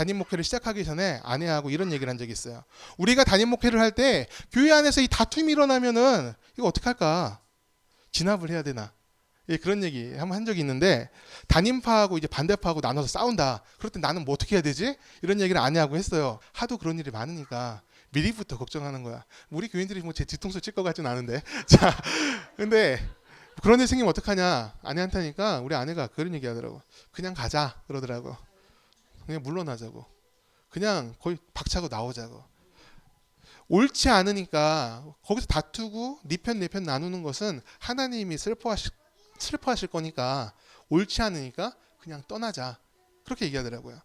담임 목회를 시작하기 전에 아내하고 이런 얘기를 한 적이 있어요. 우리가 담임 목회를 할 때 교회 안에서 이 다툼이 일어나면은 이거 어떻게 할까? 진압을 해야 되나? 예, 그런 얘기 한번 한 적이 있는데, 담임파하고 이제 반대파하고 나눠서 싸운다. 그럴 때 나는 뭐 어떻게 해야 되지? 이런 얘기를 아내하고 했어요. 하도 그런 일이 많으니까 미리부터 걱정하는 거야. 우리 교인들이 뭐 제 뒤통수 칠 것 같진 않은데. 자, 근데 그런 일 생기면 어떡하냐? 아내한테 하니까 우리 아내가 그런 얘기 하더라고. 그냥 가자 그러더라고. 그냥 물러나자고. 그냥 거의 박차고 나오자고. 옳지 않으니까 거기서 다투고 네 편 내 편 나누는 것은 하나님이 슬퍼하실 거니까, 옳지 않으니까 그냥 떠나자. 그렇게 얘기하더라고요.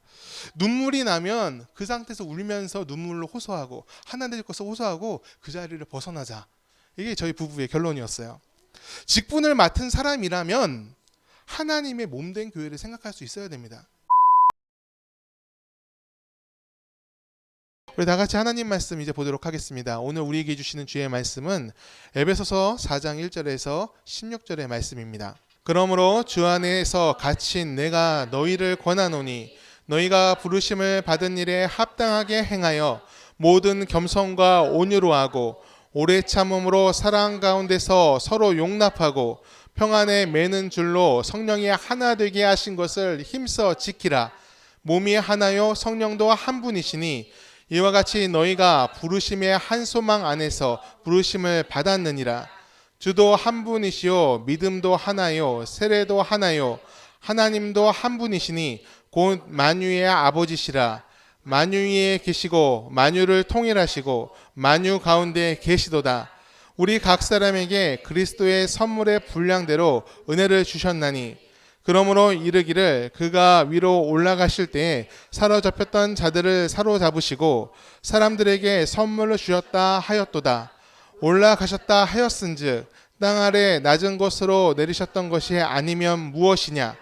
눈물이 나면 그 상태에서 울면서 눈물로 호소하고 하나님 것을 호소하고 그 자리를 벗어나자. 이게 저희 부부의 결론이었어요. 직분을 맡은 사람이라면 하나님의 몸된 교회를 생각할 수 있어야 됩니다. 우리 다 같이 하나님 말씀 이제 보도록 하겠습니다. 오늘 우리에게 주시는 주의 말씀은 에베소서 4장 1절에서 16절의 말씀입니다. 그러므로 주 안에서 갇힌 내가 너희를 권하노니 너희가 부르심을 받은 일에 합당하게 행하여 모든 겸손과 온유로 하고 오래 참음으로 사랑 가운데서 서로 용납하고 평안에 매는 줄로 성령이 하나 되게 하신 것을 힘써 지키라. 몸이 하나요 성령도 한 분이시니 이와 같이 너희가 부르심의 한 소망 안에서 부르심을 받았느니라. 주도 한 분이시요 믿음도 하나요 세례도 하나요 하나님도 한 분이시니 곧 만유의 아버지시라. 만유 위에 계시고 만유를 통일하시고 만유 가운데 계시도다. 우리 각 사람에게 그리스도의 선물의 분량대로 은혜를 주셨나니 그러므로 이르기를 그가 위로 올라가실 때에 사로잡혔던 자들을 사로잡으시고 사람들에게 선물을 주셨다 하였도다. 올라가셨다 하였은즉 땅 아래 낮은 곳으로 내리셨던 것이 아니면 무엇이냐?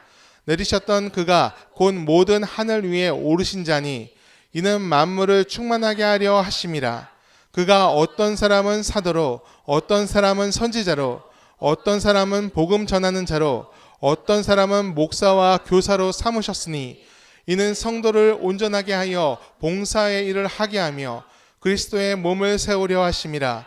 내리셨던 그가 곧 모든 하늘 위에 오르신 자니 이는 만물을 충만하게 하려 하심이라. 그가 어떤 사람은 사도로 어떤 사람은 선지자로 어떤 사람은 복음 전하는 자로 어떤 사람은 목사와 교사로 삼으셨으니 이는 성도를 온전하게 하여 봉사의 일을 하게 하며 그리스도의 몸을 세우려 하심이라.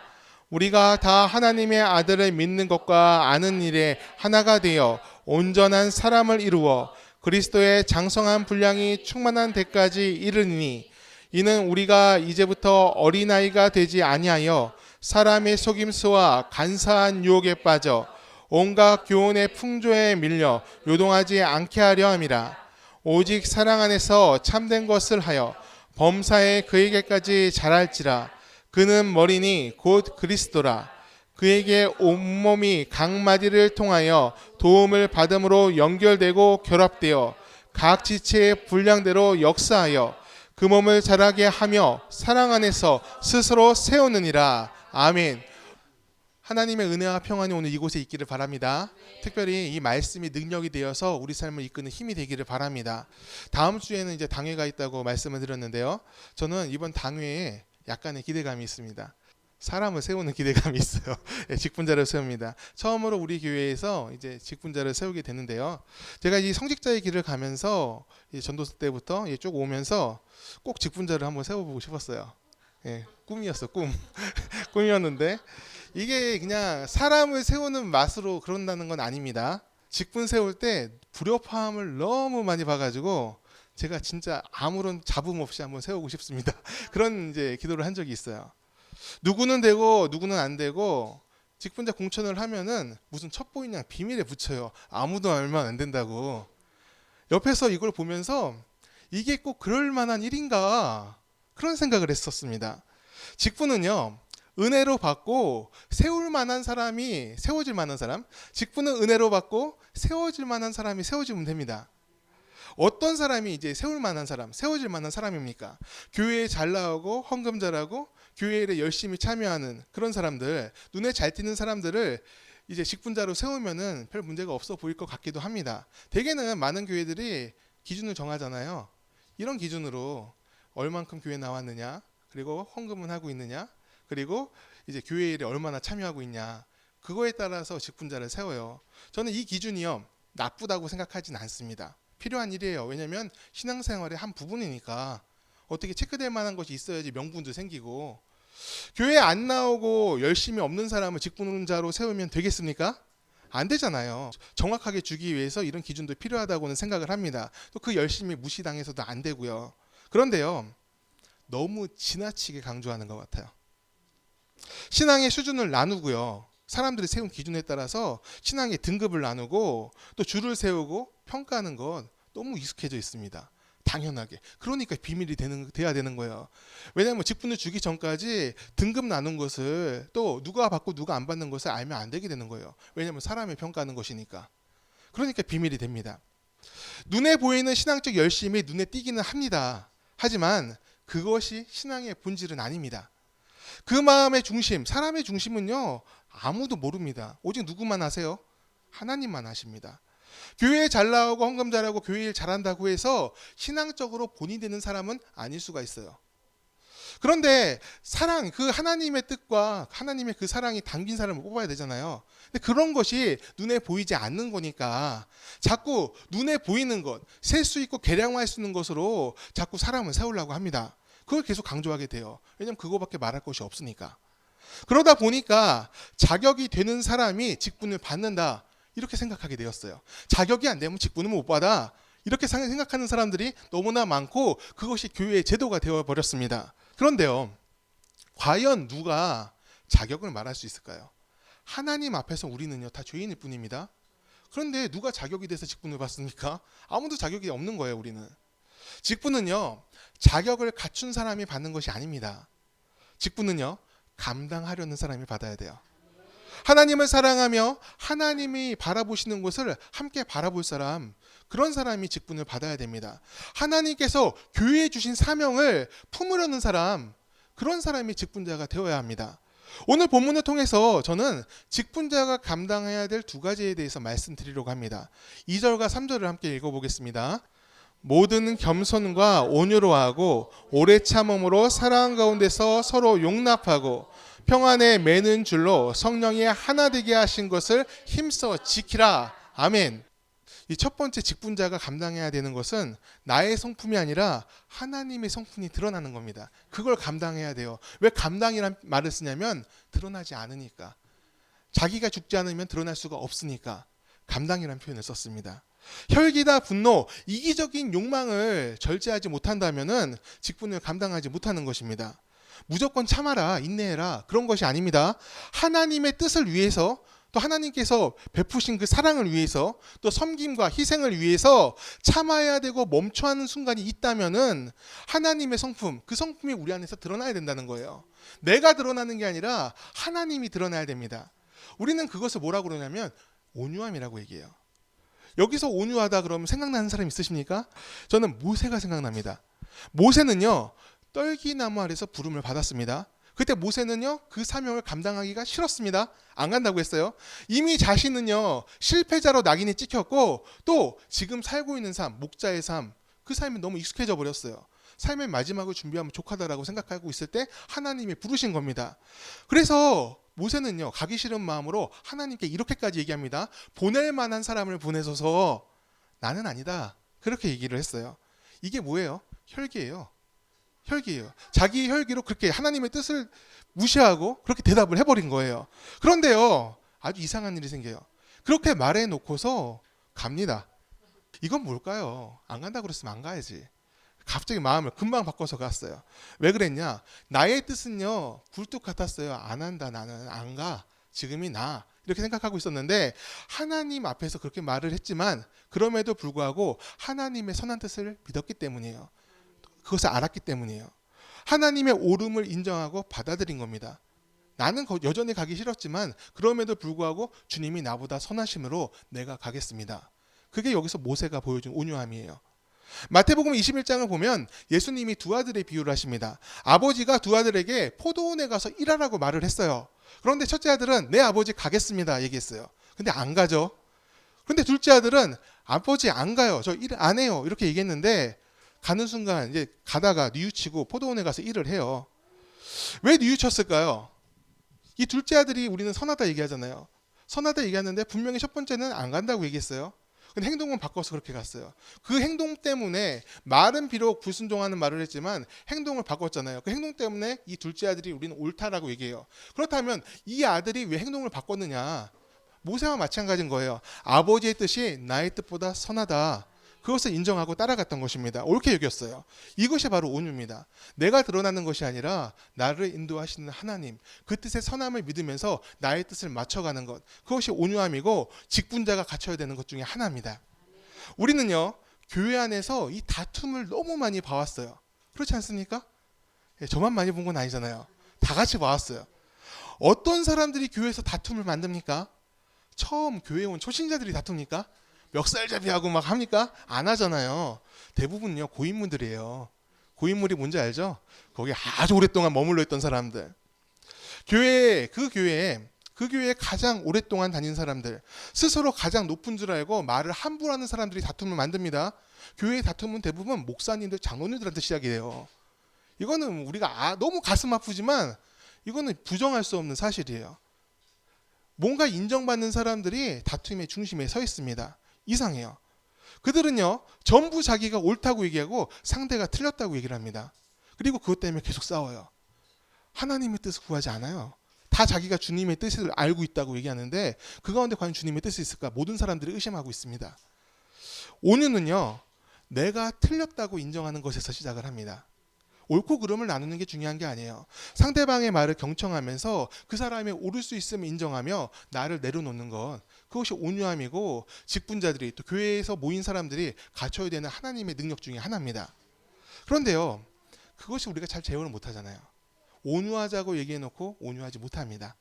우리가 다 하나님의 아들을 믿는 것과 아는 일에 하나가 되어 온전한 사람을 이루어 그리스도의 장성한 분량이 충만한 데까지 이르니 이는 우리가 이제부터 어린아이가 되지 아니하여 사람의 속임수와 간사한 유혹에 빠져 온갖 교훈의 풍조에 밀려 요동하지 않게 하려 함이라. 오직 사랑 안에서 참된 것을 하여 범사에 그에게까지 자랄지라. 그는 머리니 곧 그리스도라. 그에게 온몸이 각 마디를 통하여 도움을 받음으로 연결되고 결합되어 각 지체의 분량대로 역사하여 그 몸을 자라게 하며 사랑 안에서 스스로 세우느니라. 아멘. 하나님의 은혜와 평안이 오늘 이곳에 있기를 바랍니다. 특별히 이 말씀이 능력이 되어서 우리 삶을 이끄는 힘이 되기를 바랍니다. 다음 주에는 이제 당회가 있다고 말씀을 드렸는데요. 저는 이번 당회에 약간의 기대감이 있습니다. 사람을 세우는 기대감이 있어요. 직분자를 세웁니다. 처음으로 우리 교회에서 이제 직분자를 세우게 되는데요. 제가 이 성직자의 길을 가면서 전도서 때부터 쭉 오면서 꼭 직분자를 한번 세워보고 싶었어요. 꿈이었어, 꿈. 꿈이었는데 이게 그냥 사람을 세우는 맛으로 그런다는 건 아닙니다. 직분 세울 때 불협화음을 너무 많이 봐가지고 제가 진짜 아무런 잡음 없이 한번 세우고 싶습니다. 그런 이제 기도를 한 적이 있어요. 누구는 되고 누구는 안 되고 직분자 공천을 하면은 무슨 첩보인 양 비밀에 붙여요. 아무도 알면 안 된다고. 옆에서 이걸 보면서 이게 꼭 그럴 만한 일인가 그런 생각을 했었습니다. 직분은요 은혜로 받고 세울 만한 사람이 세워질 만한 사람, 직분은 은혜로 받고 세워질 만한 사람이 세워지면 됩니다. 어떤 사람이 이제 세울 만한 사람, 세워질 만한 사람입니까? 교회에 잘 나오고 헌금 잘하고 교회 일에 열심히 참여하는 그런 사람들, 눈에 잘 띄는 사람들을 이제 직분자로 세우면은 별 문제가 없어 보일 것 같기도 합니다. 대개는 많은 교회들이 기준을 정하잖아요. 이런 기준으로 얼만큼 교회 나왔느냐, 그리고 헌금은 하고 있느냐, 그리고 이제 교회 일에 얼마나 참여하고 있냐, 그거에 따라서 직분자를 세워요. 저는 이 기준이요 나쁘다고 생각하진 않습니다. 필요한 일이에요. 왜냐하면 신앙생활의 한 부분이니까 어떻게 체크될 만한 것이 있어야지 명분도 생기고. 교회 안 나오고 열심히 없는 사람을 직분자로 세우면 되겠습니까? 안 되잖아요. 정확하게 주기 위해서 이런 기준도 필요하다고는 생각을 합니다. 또 그 열심히 무시당해서도 안 되고요. 그런데요, 너무 지나치게 강조하는 것 같아요. 신앙의 수준을 나누고요. 사람들이 세운 기준에 따라서 신앙의 등급을 나누고 또 줄을 세우고 평가하는 건 너무 익숙해져 있습니다. 당연하게. 그러니까 비밀이 돼야 되는 거예요. 왜냐하면 직분을 주기 전까지 등급 나눈 것을 또 누가 받고 누가 안 받는 것을 알면 안 되게 되는 거예요. 왜냐하면 사람을 평가하는 것이니까. 그러니까 비밀이 됩니다. 눈에 보이는 신앙적 열심이 눈에 띄기는 합니다. 하지만 그것이 신앙의 본질은 아닙니다. 그 마음의 중심, 사람의 중심은요, 아무도 모릅니다. 오직 누구만 아세요? 하나님만 아십니다. 교회에 잘 나오고 헌금 잘하고 교회 일 잘한다고 해서 신앙적으로 본이 되는 사람은 아닐 수가 있어요. 그런데 사랑, 그 하나님의 뜻과 하나님의 그 사랑이 담긴 사람을 뽑아야 되잖아요. 근데 그런 것이 눈에 보이지 않는 거니까 자꾸 눈에 보이는 것, 셀 수 있고 계량화할 수 있는 것으로 자꾸 사람을 세우려고 합니다. 그걸 계속 강조하게 돼요. 왜냐하면 그거밖에 말할 것이 없으니까. 그러다 보니까 자격이 되는 사람이 직분을 받는다, 이렇게 생각하게 되었어요. 자격이 안 되면 직분을 못 받아, 이렇게 생각하는 사람들이 너무나 많고 그것이 교회의 제도가 되어버렸습니다. 그런데요, 과연 누가 자격을 말할 수 있을까요? 하나님 앞에서 우리는요 다 죄인일 뿐입니다. 그런데 누가 자격이 돼서 직분을 받습니까? 아무도 자격이 없는 거예요. 우리는. 직분은요 자격을 갖춘 사람이 받는 것이 아닙니다. 직분은요 감당하려는 사람이 받아야 돼요. 하나님을 사랑하며 하나님이 바라보시는 것을 함께 바라볼 사람, 그런 사람이 직분을 받아야 됩니다. 하나님께서 교회에 주신 사명을 품으려는 사람, 그런 사람이 직분자가 되어야 합니다. 오늘 본문을 통해서 저는 직분자가 감당해야 될 두 가지에 대해서 말씀드리려고 합니다. 2절과 3절을 함께 읽어보겠습니다. 모든 겸손과 온유로 하고 오래 참음으로 사랑 가운데서 서로 용납하고 평안에 매는 줄로 성령이 하나 되게 하신 것을 힘써 지키라. 아멘. 이 첫 번째 직분자가 감당해야 되는 것은 나의 성품이 아니라 하나님의 성품이 드러나는 겁니다. 그걸 감당해야 돼요. 왜 감당이란 말을 쓰냐면 드러나지 않으니까. 자기가 죽지 않으면 드러날 수가 없으니까 감당이란 표현을 썼습니다. 혈기나 분노, 이기적인 욕망을 절제하지 못한다면은 직분을 감당하지 못하는 것입니다. 무조건 참아라, 인내해라, 그런 것이 아닙니다. 하나님의 뜻을 위해서, 또 하나님께서 베푸신 그 사랑을 위해서, 또 섬김과 희생을 위해서 참아야 되고 멈춰야 하는 순간이 있다면은 하나님의 성품, 그 성품이 우리 안에서 드러나야 된다는 거예요. 내가 드러나는 게 아니라 하나님이 드러나야 됩니다. 우리는 그것을 뭐라고 그러냐면 온유함이라고 얘기해요. 여기서 온유하다 그러면 생각나는 사람 있으십니까? 저는 모세가 생각납니다. 모세는요 떨기나무 아래서 부름을 받았습니다. 그때 모세는요 그 사명을 감당하기가 싫었습니다. 안 간다고 했어요. 이미 자신은요 실패자로 낙인이 찍혔고 또 지금 살고 있는 삶, 목자의 삶, 그 삶이 너무 익숙해져 버렸어요. 삶의 마지막을 준비하면 족하다라고 생각하고 있을 때 하나님이 부르신 겁니다. 그래서 모세는요 가기 싫은 마음으로 하나님께 이렇게까지 얘기합니다. 보낼 만한 사람을 보내소서. 나는 아니다, 그렇게 얘기를 했어요. 이게 뭐예요? 혈기예요. 혈기예요. 자기 혈기로 그렇게 하나님의 뜻을 무시하고 그렇게 대답을 해버린 거예요. 그런데요 아주 이상한 일이 생겨요. 그렇게 말해놓고서 갑니다. 이건 뭘까요? 안 간다고 그랬으면 안 가야지. 갑자기 마음을 금방 바꿔서 갔어요. 왜 그랬냐? 나의 뜻은요 굴뚝 같았어요. 안 한다, 나는 안 가, 지금이 나, 이렇게 생각하고 있었는데 하나님 앞에서 그렇게 말을 했지만 그럼에도 불구하고 하나님의 선한 뜻을 믿었기 때문이에요. 그것을 알았기 때문이에요. 하나님의 옳음을 인정하고 받아들인 겁니다. 나는 여전히 가기 싫었지만 그럼에도 불구하고 주님이 나보다 선하심으로 내가 가겠습니다. 그게 여기서 모세가 보여준 온유함이에요. 마태복음 21장을 보면 예수님이 두 아들의 비유를 하십니다. 아버지가 두 아들에게 포도원에 가서 일하라고 말을 했어요. 그런데 첫째 아들은 내 아버지 가겠습니다 얘기했어요. 근데 안 가죠. 그런데 둘째 아들은 아버지 안 가요, 저 일 안 해요, 이렇게 얘기했는데 가는 순간 이제 가다가 뉘우치고 포도원에 가서 일을 해요. 왜 뉘우쳤을까요? 이 둘째 아들이 우리는 선하다 얘기하잖아요. 선하다 얘기하는데 분명히 첫 번째는 안 간다고 얘기했어요. 근데 행동은 바꿔서 그렇게 갔어요. 그 행동 때문에 말은 비록 불순종하는 말을 했지만 행동을 바꿨잖아요. 그 행동 때문에 이 둘째 아들이 우리는 옳다라고 얘기해요. 그렇다면 이 아들이 왜 행동을 바꿨느냐? 모세와 마찬가지인 거예요. 아버지의 뜻이 나의 뜻보다 선하다. 그것을 인정하고 따라갔던 것입니다. 옳게 여겼어요. 이것이 바로 온유입니다. 내가 드러나는 것이 아니라 나를 인도하시는 하나님, 그 뜻의 선함을 믿으면서 나의 뜻을 맞춰가는 것, 그것이 온유함이고 직분자가 갖춰야 되는 것 중에 하나입니다. 우리는요, 교회 안에서 이 다툼을 너무 많이 봐왔어요. 그렇지 않습니까? 저만 많이 본 건 아니잖아요. 다 같이 봐왔어요. 어떤 사람들이 교회에서 다툼을 만듭니까? 처음 교회에 온 초신자들이 다툽니까? 멱살잡이하고 막 합니까? 안 하잖아요. 대부분요 고인물들이에요. 고인물이 뭔지 알죠? 거기 아주 오랫동안 머물러 있던 사람들. 그 교회에 가장 오랫동안 다닌 사람들, 스스로 가장 높은 줄 알고 말을 함부로 하는 사람들이 다툼을 만듭니다. 교회의 다툼은 대부분 목사님들, 장로님들한테 시작이 돼요. 이거는 우리가 너무 가슴 아프지만 이거는 부정할 수 없는 사실이에요. 뭔가 인정받는 사람들이 다툼의 중심에 서 있습니다. 이상해요. 그들은요, 전부 자기가 옳다고 얘기하고 상대가 틀렸다고 얘기를 합니다. 그리고 그것 때문에 계속 싸워요. 하나님의 뜻을 구하지 않아요. 다 자기가 주님의 뜻을 알고 있다고 얘기하는데 그 가운데 과연 주님의 뜻이 있을까? 모든 사람들이 의심하고 있습니다. 온유는요, 내가 틀렸다고 인정하는 것에서 시작을 합니다. 옳고 그름을 나누는 게 중요한 게 아니에요. 상대방의 말을 경청하면서 그 사람이 옳을 수 있음을 인정하며 나를 내려놓는 것, 그것이 온유함이고 직분자들이 또 교회에서 모인 사람들이 갖춰야 되는 하나님의 능력 중에 하나입니다. 그런데요, 그것이 우리가 잘 제어를 못하잖아요. 온유하자고 얘기해놓고 온유하지 못합니다.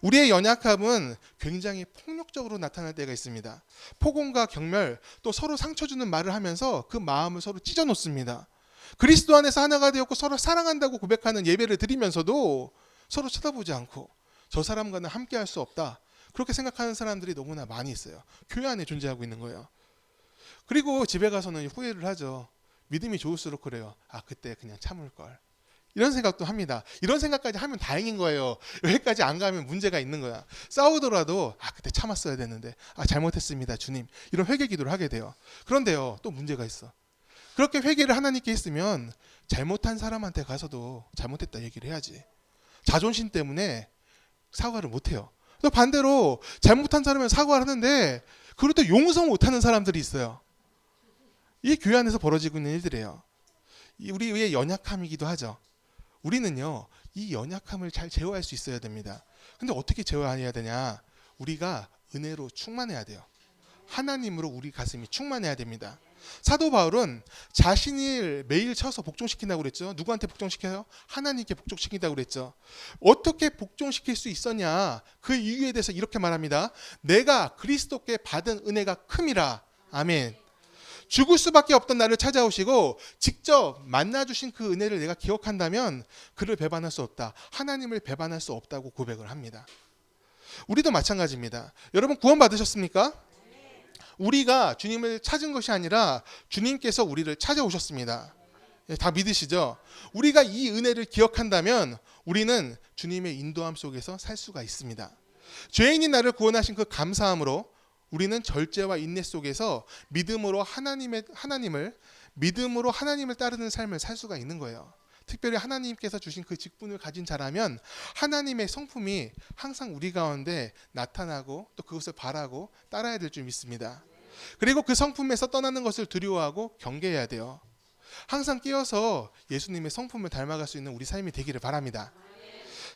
우리의 연약함은 굉장히 폭력적으로 나타날 때가 있습니다. 폭언과 경멸, 또 서로 상처 주는 말을 하면서 그 마음을 서로 찢어놓습니다. 그리스도 안에서 하나가 되었고 서로 사랑한다고 고백하는 예배를 드리면서도 서로 쳐다보지 않고 저 사람과는 함께 할 수 없다, 그렇게 생각하는 사람들이 너무나 많이 있어요. 교회 안에 존재하고 있는 거예요. 그리고 집에 가서는 후회를 하죠. 믿음이 좋을수록 그래요. 그때 그냥 참을 걸, 이런 생각도 합니다. 이런 생각까지 하면 다행인 거예요. 여기까지 안 가면 문제가 있는 거야. 싸우더라도 그때 참았어야 되는데, 잘못했습니다 주님, 이런 회개 기도를 하게 돼요. 그런데요, 또 문제가 있어. 그렇게 회개를 하나님께 했으면 잘못한 사람한테 가서도 잘못했다 얘기를 해야지. 자존심 때문에 사과를 못해요. 또 반대로 잘못한 사람은 사과를 하는데 그걸 또 용서 못하는 사람들이 있어요. 이게 교회 안에서 벌어지고 있는 일들이에요. 우리의 연약함이기도 하죠. 우리는요, 이 연약함을 잘 제어할 수 있어야 됩니다. 근데 어떻게 제어해야 되냐? 우리가 은혜로 충만해야 돼요. 하나님으로 우리 가슴이 충만해야 됩니다. 사도 바울은 자신을 매일 쳐서 복종시킨다고 그랬죠. 누구한테 복종시켜요? 하나님께 복종시킨다고 그랬죠. 어떻게 복종시킬 수 있었냐? 그 이유에 대해서 이렇게 말합니다. 내가 그리스도께 받은 은혜가 큼이라. 아멘. 죽을 수밖에 없던 나를 찾아오시고 직접 만나주신 그 은혜를 내가 기억한다면 그를 배반할 수 없다, 하나님을 배반할 수 없다고 고백을 합니다. 우리도 마찬가지입니다. 여러분 구원 받으셨습니까? 우리가 주님을 찾은 것이 아니라 주님께서 우리를 찾아오셨습니다. 다 믿으시죠? 우리가 이 은혜를 기억한다면 우리는 주님의 인도함 속에서 살 수가 있습니다. 죄인인 나를 구원하신 그 감사함으로 우리는 절제와 인내 속에서 믿음으로 하나님을 따르는 삶을 살 수가 있는 거예요. 특별히 하나님께서 주신 그 직분을 가진 자라면 하나님의 성품이 항상 우리 가운데 나타나고 또 그것을 바라고 따라야 될 줄 믿습니다. 그리고 그 성품에서 떠나는 것을 두려워하고 경계해야 돼요. 항상 깨어서 예수님의 성품을 닮아갈 수 있는 우리 삶이 되기를 바랍니다.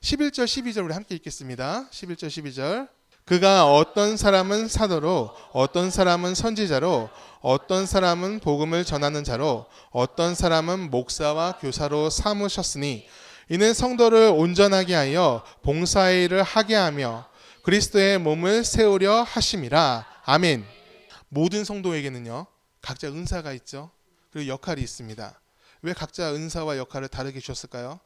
11절 12절 우리 함께 읽겠습니다. 11절 12절. 그가 어떤 사람은 사도로, 어떤 사람은 선지자로, 어떤 사람은 복음을 전하는 자로, 어떤 사람은 목사와 교사로 삼으셨으니 이는 성도를 온전하게 하여 봉사의 일을 하게 하며 그리스도의 몸을 세우려 하심이라. 아멘. 모든 성도에게는요, 각자 은사가 있죠. 그리고 역할이 있습니다. 왜 각자 은사와 역할을 다르게 주셨을까요?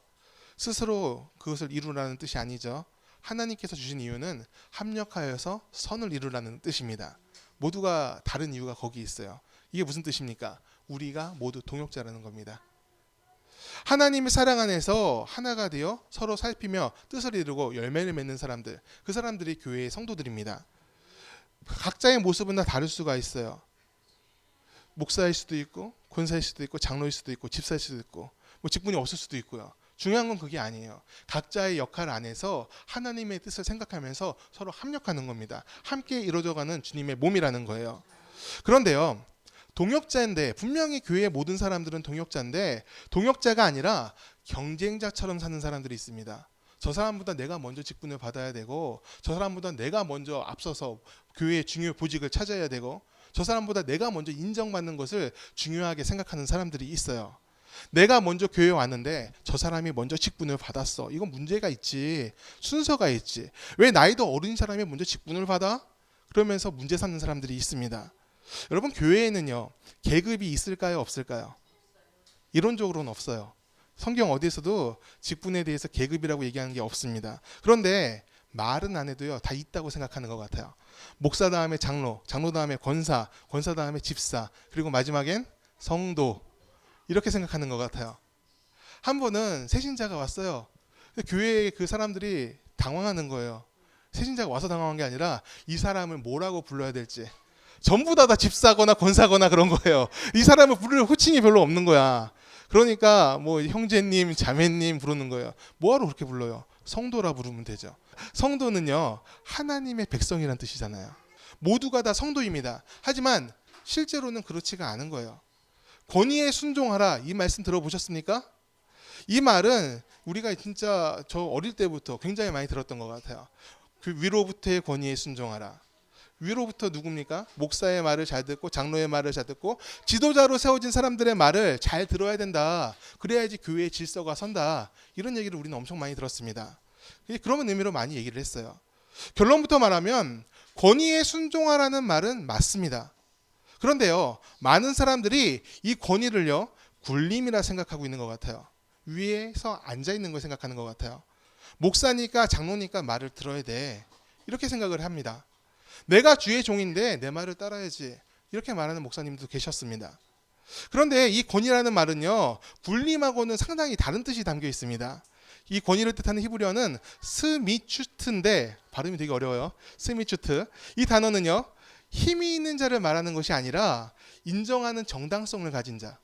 스스로 그것을 이루라는 뜻이 아니죠. 하나님께서 주신 이유는 합력하여서 선을 이루라는 뜻입니다. 모두가 다른 이유가 거기 있어요. 이게 무슨 뜻입니까? 우리가 모두 동역자라는 겁니다. 하나님의 사랑 안에서 하나가 되어 서로 살피며 뜻을 이루고 열매를 맺는 사람들, 그 사람들이 교회의 성도들입니다. 각자의 모습은 다 다를 수가 있어요. 목사일 수도 있고 권사일 수도 있고 장로일 수도 있고 집사일 수도 있고 뭐 직분이 없을 수도 있고요. 중요한 건 그게 아니에요. 각자의 역할 안에서 하나님의 뜻을 생각하면서 서로 합력하는 겁니다. 함께 이루어져가는 주님의 몸이라는 거예요. 그런데요, 동역자인데 분명히 교회의 모든 사람들은 동역자인데 동역자가 아니라 경쟁자처럼 사는 사람들이 있습니다. 저 사람보다 내가 먼저 직분을 받아야 되고 저 사람보다 내가 먼저 앞서서 교회의 중요 보직을 찾아야 되고 저 사람보다 내가 먼저 인정받는 것을 중요하게 생각하는 사람들이 있어요. 내가 먼저 교회에 왔는데 저 사람이 먼저 직분을 받았어. 이건 문제가 있지. 순서가 있지. 왜 나이도 어린 사람이 먼저 직분을 받아? 그러면서 문제 삼는 사람들이 있습니다. 여러분, 교회에는요, 계급이 있을까요, 없을까요? 이론적으로는 없어요. 성경 어디에서도 직분에 대해서 계급이라고 얘기하는 게 없습니다. 그런데 말은 안 해도요, 다 있다고 생각하는 것 같아요. 목사 다음에 장로, 장로 다음에 권사, 권사 다음에 집사, 그리고 마지막엔 성도, 이렇게 생각하는 것 같아요. 한 번은 새신자가 왔어요. 교회에 그 사람들이 당황하는 거예요. 새신자가 와서 당황한 게 아니라 이 사람을 뭐라고 불러야 될지. 전부 다 집사거나 권사거나 그런 거예요. 이 사람을 부를 호칭이 별로 없는 거야. 그러니까 뭐 형제님, 자매님 부르는 거예요. 뭐하러 그렇게 불러요? 성도라 부르면 되죠. 성도는요, 하나님의 백성이란 뜻이잖아요. 모두가 다 성도입니다. 하지만 실제로는 그렇지가 않은 거예요. 권위에 순종하라, 이 말씀 들어보셨습니까? 이 말은 우리가 진짜 저 어릴 때부터 굉장히 많이 들었던 것 같아요. 그 위로부터의 권위에 순종하라. 위로부터 누굽니까? 목사의 말을 잘 듣고 장로의 말을 잘 듣고 지도자로 세워진 사람들의 말을 잘 들어야 된다. 그래야지 교회의 질서가 선다. 이런 얘기를 우리는 엄청 많이 들었습니다. 그런 의미로 많이 얘기를 했어요. 결론부터 말하면 권위에 순종하라는 말은 맞습니다. 그런데요, 많은 사람들이 이 권위를요, 굴림이라 생각하고 있는 것 같아요. 위에서 앉아 있는 걸 생각하는 것 같아요. 목사니까 장로니까 말을 들어야 돼. 이렇게 생각을 합니다. 내가 주의 종인데 내 말을 따라야지. 이렇게 말하는 목사님도 계셨습니다. 그런데 이 권위라는 말은요, 굴림하고는 상당히 다른 뜻이 담겨 있습니다. 이 권위를 뜻하는 히브리어는 스미추트인데 발음이 되게 어려워요. 스미추트. 이 단어는요, 힘이 있는 자를 말하는 것이 아니라 인정하는 정당성을 가진 자,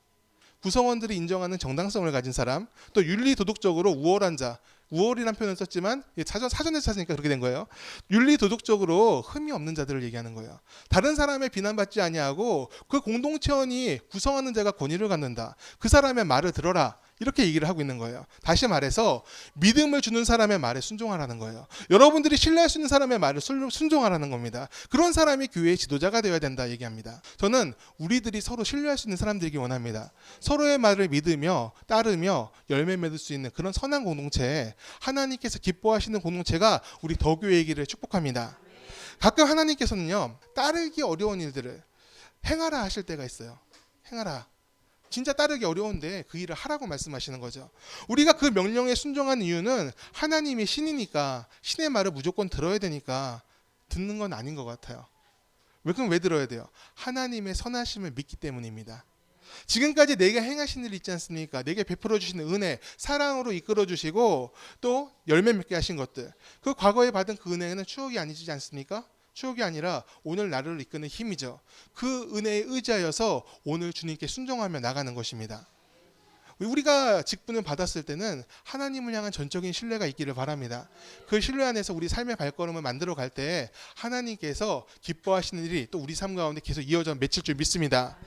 구성원들이 인정하는 정당성을 가진 사람, 또 윤리 도덕적으로 우월한 자, 우월이라는 표현을 썼지만 사전에서 찾으니까 그렇게 된 거예요. 윤리 도덕적으로 흠이 없는 자들을 얘기하는 거예요. 다른 사람의 비난받지 아니하고 그 공동체원이 구성하는 자가 권위를 갖는다. 그 사람의 말을 들어라. 이렇게 얘기를 하고 있는 거예요. 다시 말해서 믿음을 주는 사람의 말에 순종하라는 거예요. 여러분들이 신뢰할 수 있는 사람의 말을 순종하라는 겁니다. 그런 사람이 교회의 지도자가 되어야 된다 얘기합니다. 저는 우리들이 서로 신뢰할 수 있는 사람들이기 원합니다. 서로의 말을 믿으며 따르며 열매 맺을 수 있는 그런 선한 공동체, 하나님께서 기뻐하시는 공동체가 우리 더교회이기를 축복합니다. 가끔 하나님께서는요, 따르기 어려운 일들을 행하라 하실 때가 있어요. 행하라. 진짜 따르기 어려운데 그 일을 하라고 말씀하시는 거죠. 우리가 그 명령에 순종한 이유는 하나님이 신이니까, 신의 말을 무조건 들어야 되니까 듣는 건 아닌 것 같아요. 그럼 왜 들어야 돼요? 하나님의 선하심을 믿기 때문입니다. 지금까지 내게 행하신 일 있지 않습니까? 내게 베풀어 주시는 은혜, 사랑으로 이끌어 주시고 또 열매 맺게 하신 것들, 그 과거에 받은 그 은혜는 추억이 아니지 않습니까? 추억이 아니라 오늘 나를 이끄는 힘이죠. 그 은혜에 의지하여서 오늘 주님께 순종하며 나가는 것입니다. 우리가 직분을 받았을 때는 하나님을 향한 전적인 신뢰가 있기를 바랍니다. 그 신뢰 안에서 우리 삶의 발걸음을 만들어 갈 때 하나님께서 기뻐하시는 일이 또 우리 삶 가운데 계속 이어져 맺힐 줄 믿습니다.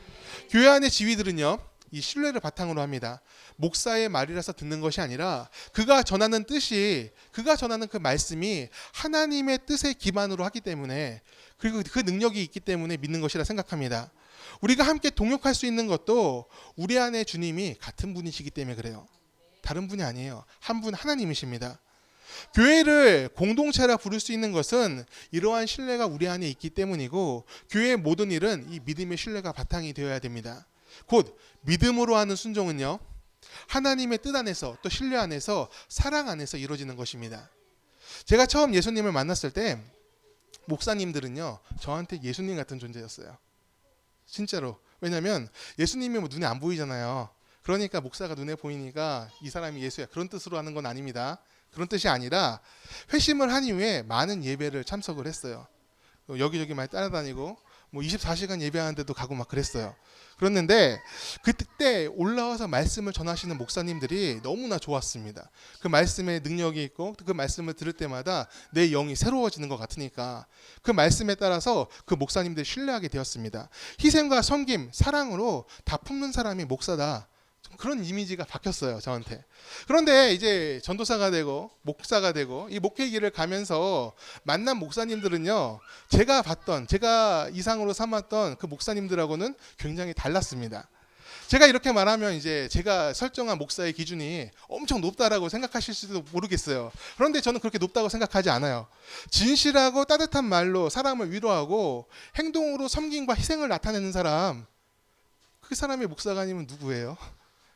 교회 안의 지위들은요, 이 신뢰를 바탕으로 합니다. 목사의 말이라서 듣는 것이 아니라 그가 전하는 뜻이, 그가 전하는 그 말씀이 하나님의 뜻에 기반으로 하기 때문에, 그리고 그 능력이 있기 때문에 믿는 것이라 생각합니다. 우리가 함께 동역할 수 있는 것도 우리 안에 주님이 같은 분이시기 때문에 그래요. 다른 분이 아니에요. 한 분 하나님이십니다. 교회를 공동체라 부를 수 있는 것은 이러한 신뢰가 우리 안에 있기 때문이고, 교회의 모든 일은 이 믿음의 신뢰가 바탕이 되어야 됩니다. 곧 믿음으로 하는 순종은요, 하나님의 뜻 안에서 또 신뢰 안에서 사랑 안에서 이루어지는 것입니다. 제가 처음 예수님을 만났을 때 목사님들은요, 저한테 예수님 같은 존재였어요. 진짜로. 왜냐하면 예수님이 뭐 눈에 안 보이잖아요. 그러니까 목사가 눈에 보이니까 이 사람이 예수야, 그런 뜻으로 하는 건 아닙니다. 그런 뜻이 아니라 회심을 한 이후에 많은 예배를 참석을 했어요. 또 여기저기 많이 따라다니고 뭐 24시간 예배하는데도 가고 막 그랬어요. 그랬는데 그때 올라와서 말씀을 전하시는 목사님들이 너무나 좋았습니다. 그 말씀에 능력이 있고 그 말씀을 들을 때마다 내 영이 새로워지는 것 같으니까 그 말씀에 따라서 그 목사님들 신뢰하게 되었습니다. 희생과 섬김, 사랑으로 다 품는 사람이 목사다. 그런 이미지가 바뀌었어요, 저한테. 그런데 이제 전도사가 되고 목사가 되고 이 목회 길을 가면서 만난 목사님들은요, 제가 이상으로 삼았던 그 목사님들하고는 굉장히 달랐습니다. 제가 이렇게 말하면 이제 제가 설정한 목사의 기준이 엄청 높다라고 생각하실지도 모르겠어요. 그런데 저는 그렇게 높다고 생각하지 않아요. 진실하고 따뜻한 말로 사람을 위로하고 행동으로 섬김과 희생을 나타내는 사람, 그 사람의 목사가 아니면 누구예요?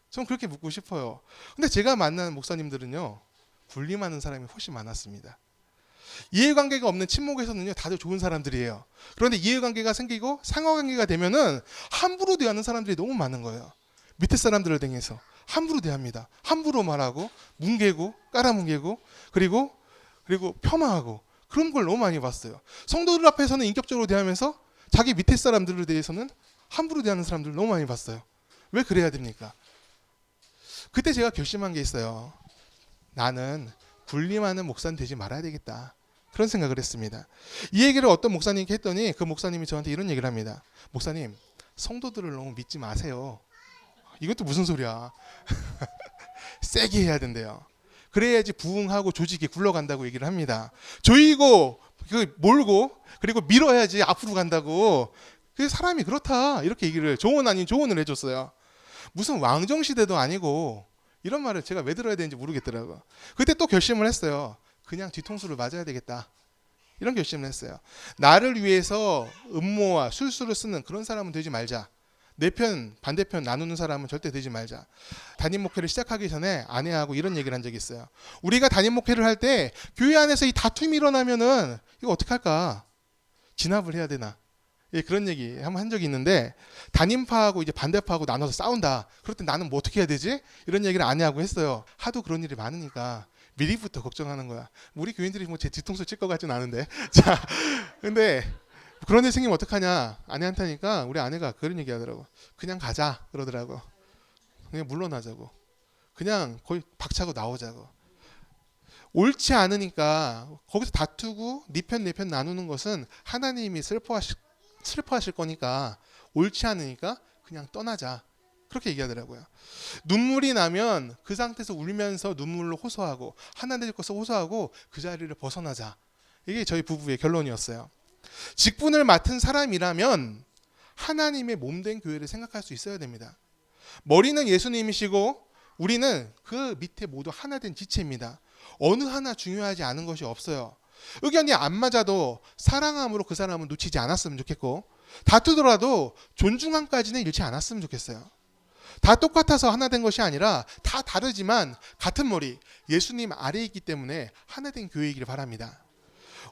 저는 그렇게 묻고 싶어요. 근데 제가 만난 목사님들은요, 군림하는 사람이 훨씬 많았습니다. 이해관계가 없는 친목에서는요, 다들 좋은 사람들이에요. 그런데 이해관계가 생기고 상호관계가 되면은 함부로 대하는 사람들이 너무 많은 거예요. 밑에 사람들을 대해서 함부로 대합니다. 함부로 말하고 뭉개고 깔아뭉개고 그리고 폄하하고 그런 걸 너무 많이 봤어요. 성도들 앞에서는 인격적으로 대하면서 자기 밑에 사람들에 대해서는 함부로 대하는 사람들을 너무 많이 봤어요. 왜 그래야 됩니까? 그때 제가 결심한 게 있어요. 나는 군림하는 목사는 되지 말아야 되겠다. 그런 생각을 했습니다. 이 얘기를 어떤 목사님께 했더니 그 목사님이 저한테 이런 얘기를 합니다. 목사님, 성도들을 너무 믿지 마세요. 이것도 무슨 소리야. 세게 해야 된대요. 그래야지 부흥하고 조직이 굴러간다고 얘기를 합니다. 조이고 몰고 그리고 밀어야지 앞으로 간다고. 그 사람이 그렇다. 이렇게 얘기를 조언 아닌 조언을 해줬어요. 무슨 왕정시대도 아니고 이런 말을 제가 왜 들어야 되는지 모르겠더라고요. 그때 또 결심을 했어요. 그냥 뒤통수를 맞아야 되겠다. 이런 결심을 했어요. 나를 위해서 음모와 술수를 쓰는 그런 사람은 되지 말자. 내 편, 반대편 나누는 사람은 절대 되지 말자. 담임 목회를 시작하기 전에 아내하고 이런 얘기를 한 적이 있어요. 우리가 담임 목회를 할 때 교회 안에서 이 다툼이 일어나면은 이거 어떻게 할까? 진압을 해야 되나? 예, 그런 얘기 한번 한 적이 있는데 담임파하고 이제 반대파하고 나눠서 싸운다. 그럴 때 나는 뭐 어떻게 해야 되지? 이런 얘기를 아내하고 했어요. 하도 그런 일이 많으니까 미리부터 걱정하는 거야. 우리 교인들이 뭐 제 뒤통수 칠 것 같진 않은데. 자, 근데 그런 일 생기면 어떡하냐? 아내한테 하니까 우리 아내가 그런 얘기 하더라고. 그냥 가자 그러더라고. 그냥 물러나자고. 그냥 거의 박차고 나오자고. 옳지 않으니까 거기서 다투고 네 편 내 편 나누는 것은 하나님이 슬퍼하실 거니까 옳지 않으니까 그냥 떠나자. 그렇게 얘기하더라고요. 눈물이 나면 그 상태에서 울면서 눈물로 호소하고 하나님 것을 호소하고 그 자리를 벗어나자. 이게 저희 부부의 결론이었어요. 직분을 맡은 사람이라면 하나님의 몸된 교회를 생각할 수 있어야 됩니다. 머리는 예수님이시고 우리는 그 밑에 모두 하나된 지체입니다. 어느 하나 중요하지 않은 것이 없어요. 의견이 안 맞아도 사랑함으로 그 사람은 놓치지 않았으면 좋겠고 다투더라도 존중함까지는 잃지 않았으면 좋겠어요. 다 똑같아서 하나 된 것이 아니라 다 다르지만 같은 머리 예수님 아래에 있기 때문에 하나 된 교회이기를 바랍니다.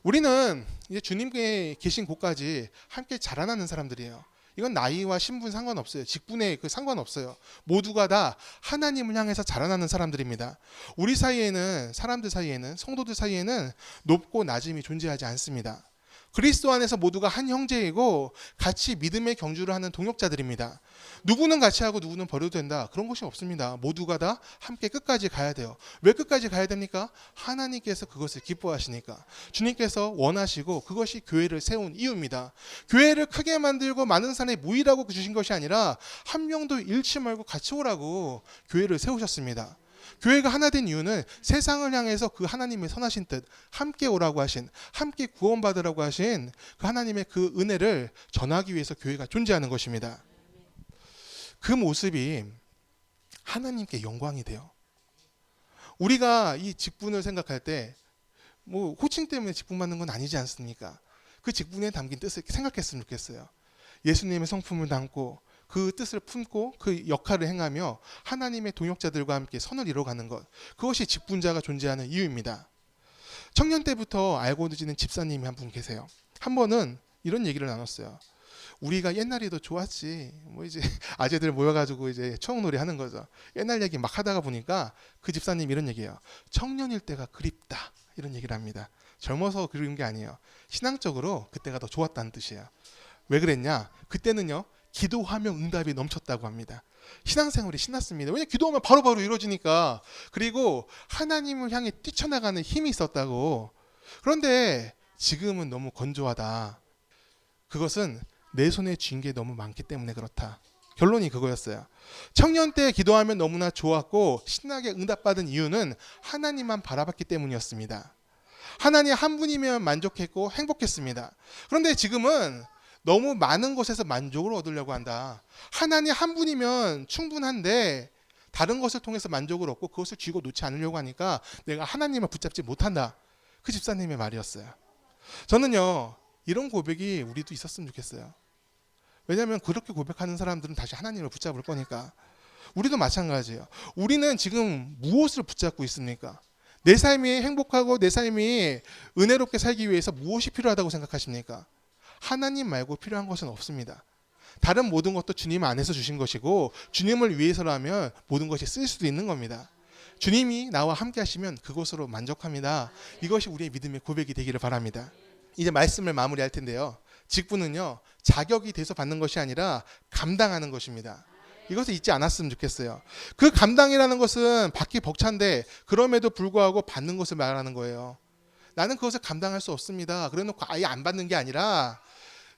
우리는 이제 주님께 계신 곳까지 함께 자라나는 사람들이에요. 이건 나이와 신분 상관없어요. 직분에 그 상관없어요. 모두가 다 하나님을 향해서 자라나는 사람들입니다. 우리 사이에는 사람들 사이에는 성도들 사이에는 높고 낮음이 존재하지 않습니다. 그리스도 안에서 모두가 한 형제이고 같이 믿음의 경주를 하는 동역자들입니다. 누구는 같이 하고 누구는 버려도 된다. 그런 것이 없습니다. 모두가 다 함께 끝까지 가야 돼요. 왜 끝까지 가야 됩니까? 하나님께서 그것을 기뻐하시니까. 주님께서 원하시고 그것이 교회를 세운 이유입니다. 교회를 크게 만들고 많은 사람이 모이라고 주신 것이 아니라 한 명도 잃지 말고 같이 오라고 교회를 세우셨습니다. 교회가 하나 된 이유는 세상을 향해서 그 하나님의 선하신 뜻, 함께 오라고 하신, 함께 구원받으라고 하신 그 하나님의 그 은혜를 전하기 위해서 교회가 존재하는 것입니다. 그 모습이 하나님께 영광이 돼요. 우리가 이 직분을 생각할 때 뭐 호칭 때문에 직분 받는 건 아니지 않습니까? 그 직분에 담긴 뜻을 생각했으면 좋겠어요. 예수님의 성품을 담고 그 뜻을 품고 그 역할을 행하며 하나님의 동역자들과 함께 선을 이뤄가는 것, 그것이 직분자가 존재하는 이유입니다. 청년 때부터 알고 지낸 집사님이 한 분 계세요. 한 번은 이런 얘기를 나눴어요. 우리가 옛날이 더 좋았지. 뭐 이제 아재들 모여가지고 이제 추억놀이 하는 거죠. 옛날 얘기 막 하다가 보니까 그 집사님 이런 얘기예요. 청년일 때가 그립다. 이런 얘기를 합니다. 젊어서 그런 게 아니에요. 신앙적으로 그때가 더 좋았다는 뜻이에요. 왜 그랬냐? 그때는요, 기도하면 응답이 넘쳤다고 합니다. 신앙생활이 신났습니다. 왜냐면 기도하면 바로바로 이루어지니까. 그리고 하나님을 향해 뛰쳐나가는 힘이 있었다고. 그런데 지금은 너무 건조하다. 그것은 내 손에 쥔 게 너무 많기 때문에 그렇다. 결론이 그거였어요. 청년 때 기도하면 너무나 좋았고 신나게 응답받은 이유는 하나님만 바라봤기 때문이었습니다. 하나님 한 분이면 만족했고 행복했습니다. 그런데 지금은 너무 많은 것에서 만족을 얻으려고 한다. 하나님 한 분이면 충분한데 다른 것을 통해서 만족을 얻고 그것을 쥐고 놓지 않으려고 하니까 내가 하나님을 붙잡지 못한다. 그 집사님의 말이었어요. 저는요, 이런 고백이 우리도 있었으면 좋겠어요. 왜냐하면 그렇게 고백하는 사람들은 다시 하나님을 붙잡을 거니까. 우리도 마찬가지예요. 우리는 지금 무엇을 붙잡고 있습니까? 내 삶이 행복하고 내 삶이 은혜롭게 살기 위해서 무엇이 필요하다고 생각하십니까? 하나님 말고 필요한 것은 없습니다. 다른 모든 것도 주님 안에서 주신 것이고 주님을 위해서라면 모든 것이 쓰일 수도 있는 겁니다. 주님이 나와 함께 하시면 그것으로 만족합니다. 이것이 우리의 믿음의 고백이 되기를 바랍니다. 이제 말씀을 마무리할 텐데요. 직분은요, 자격이 돼서 받는 것이 아니라 감당하는 것입니다. 이것을 잊지 않았으면 좋겠어요. 그 감당이라는 것은 받기 벅찬데 그럼에도 불구하고 받는 것을 말하는 거예요. 나는 그것을 감당할 수 없습니다. 그래놓고 아예 안 받는 게 아니라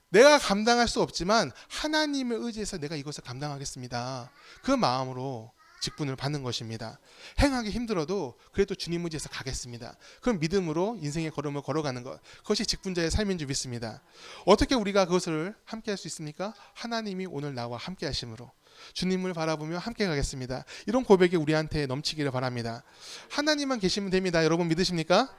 내가 감당할 수 없지만 하나님을 의지해서 내가 이것을 감당하겠습니다. 그 마음으로 직분을 받는 것입니다. 행하기 힘들어도 그래도 주님 의지해서 가겠습니다. 그럼 믿음으로 인생의 걸음을 걸어가는 것, 그것이 직분자의 삶인 줄 믿습니다. 어떻게 우리가 그것을 함께 할 수 있습니까? 하나님이 오늘 나와 함께 하심으로 주님을 바라보며 함께 가겠습니다. 이런 고백이 우리한테 넘치기를 바랍니다. 하나님만 계시면 됩니다. 여러분 믿으십니까?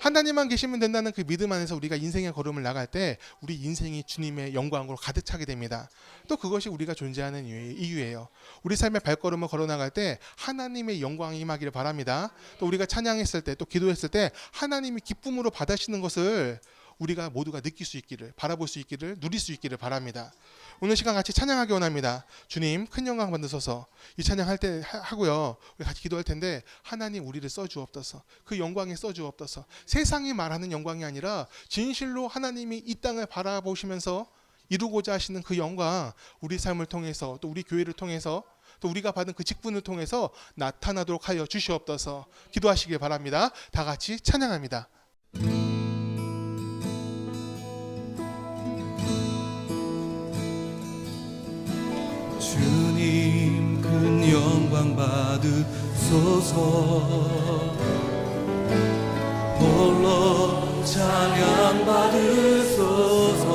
하나님만 계시면 된다는 그 믿음 안에서 우리가 인생의 걸음을 나갈 때 우리 인생이 주님의 영광으로 가득 차게 됩니다. 또 그것이 우리가 존재하는 이유예요. 우리 삶의 발걸음을 걸어나갈 때 하나님의 영광이 임하기를 바랍니다. 또 우리가 찬양했을 때 또 기도했을 때 하나님이 기쁨으로 받으시는 것을 우리가 모두가 느낄 수 있기를, 바라볼 수 있기를, 누릴 수 있기를 바랍니다. 오늘 시간 같이 찬양하기 원합니다. 주님 큰 영광 받으소서. 이 찬양할 때 하고요, 우리 같이 기도할 텐데 하나님 우리를 써주옵소서. 그 영광에 써주옵소서. 세상이 말하는 영광이 아니라 진실로 하나님이 이 땅을 바라보시면서 이루고자 하시는 그 영광, 우리 삶을 통해서 또 우리 교회를 통해서 또 우리가 받은 그 직분을 통해서 나타나도록 하여 주시옵소서. 기도하시길 바랍니다. 다 같이 찬양합니다. 주님 큰 영광 받으소서. 홀로 찬양 받으소서.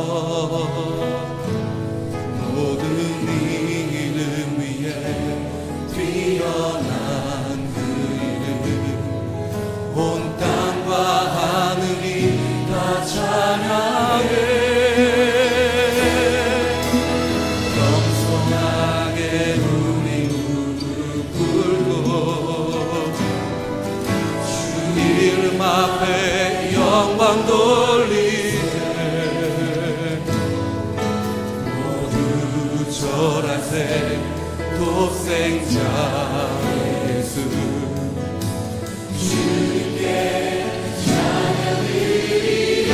모든 이름 위에 뛰어난 그 이름, 온 땅과 하늘이 다 찬양해. 앞에 영광 돌리세. 모두 절하세. 독생자 예수 주님께 찬양드리리.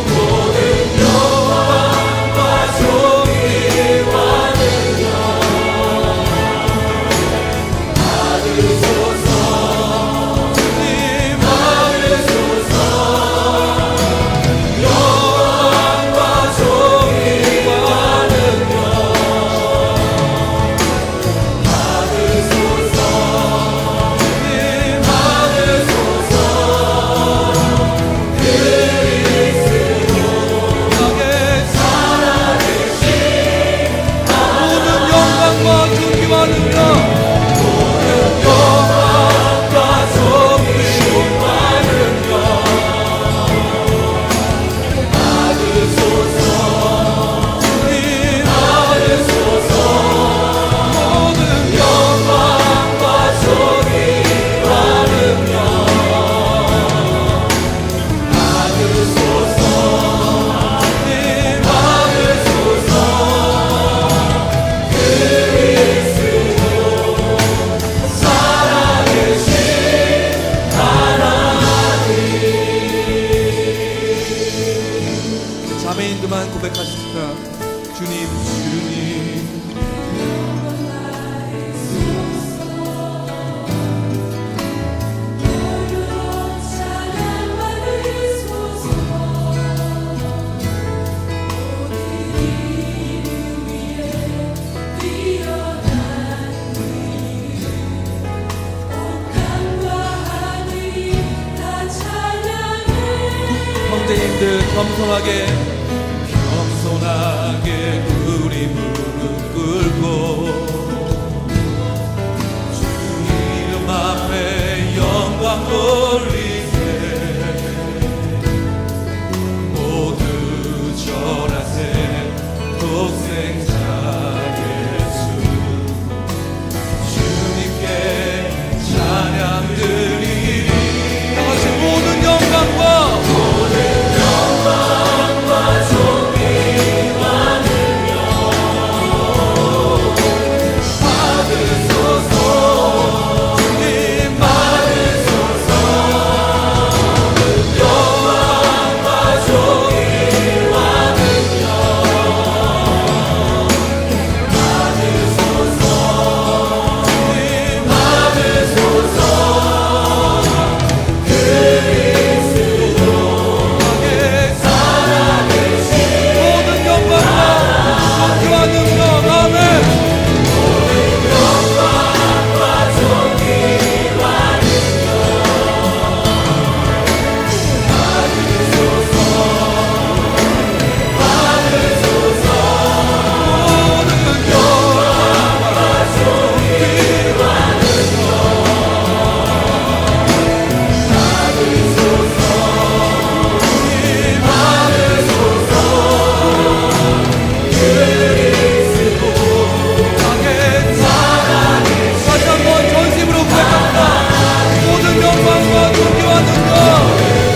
모든 영광과 존귀와 능력 받으소서. 영광과 존귀와 능력 겸손하게 우리 무릎 꿇고 주 이름 앞에 영광 돌리세. 모두 절하세. 독생자 예수 주님께 찬양 드리리. 다같이 모든 영광과 존귀와 능력 받으소서. 주님 받으소서. 영광과 존귀와 능력 받으소서. 주님 받으소서. 그리스도에게 살아계신 모든 영광과 존귀와 능력 아멘. 모든 영광과 존귀와 능력 받으소서. 받으소서. 모든 영광과 존귀와 능력 받으소서. 받으소서. 그리스도 땅에 살아계신 다시 한번 전심으로 고백합니다. 모든 영광과 존귀와 능력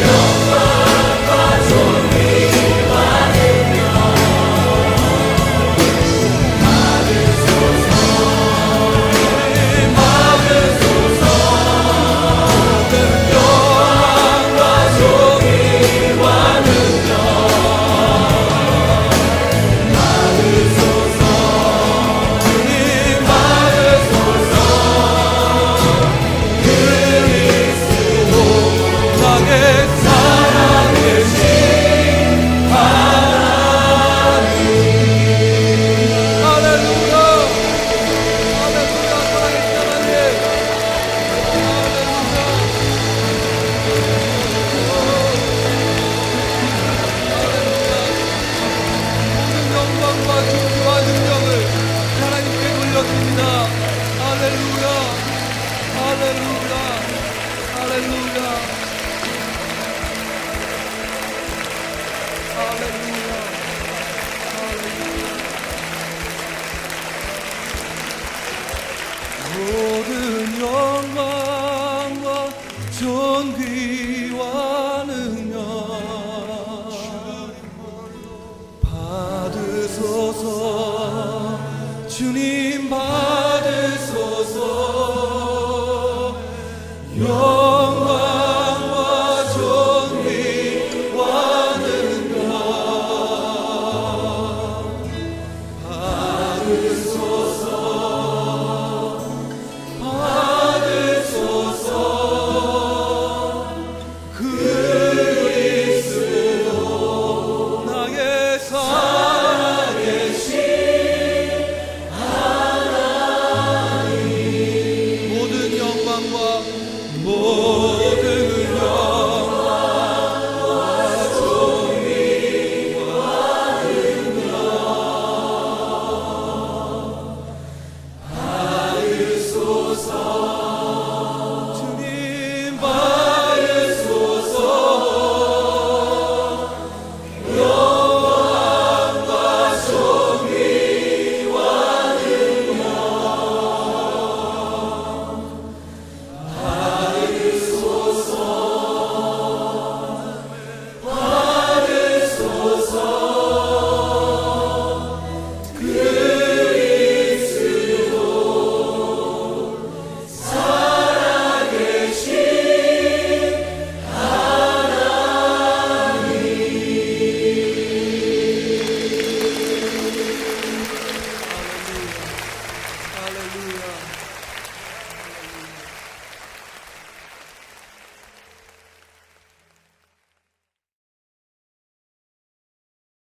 영광과 존귀와 능력 받으소서. 받으소서. 모든 영광과 존귀와 능력 받으소서. 주님 받으소서. 그리스도 땅에 살아계신 하나님. 할렐루야. 할렐루야. 살아계신 하나님. 모든 영광과 존귀와 능력을 하나님께 돌려드립니다. 할렐루야. 할렐루야. 할렐루야. 할렐루야. 모든 영광과 존귀와 능력 받으소서. 주님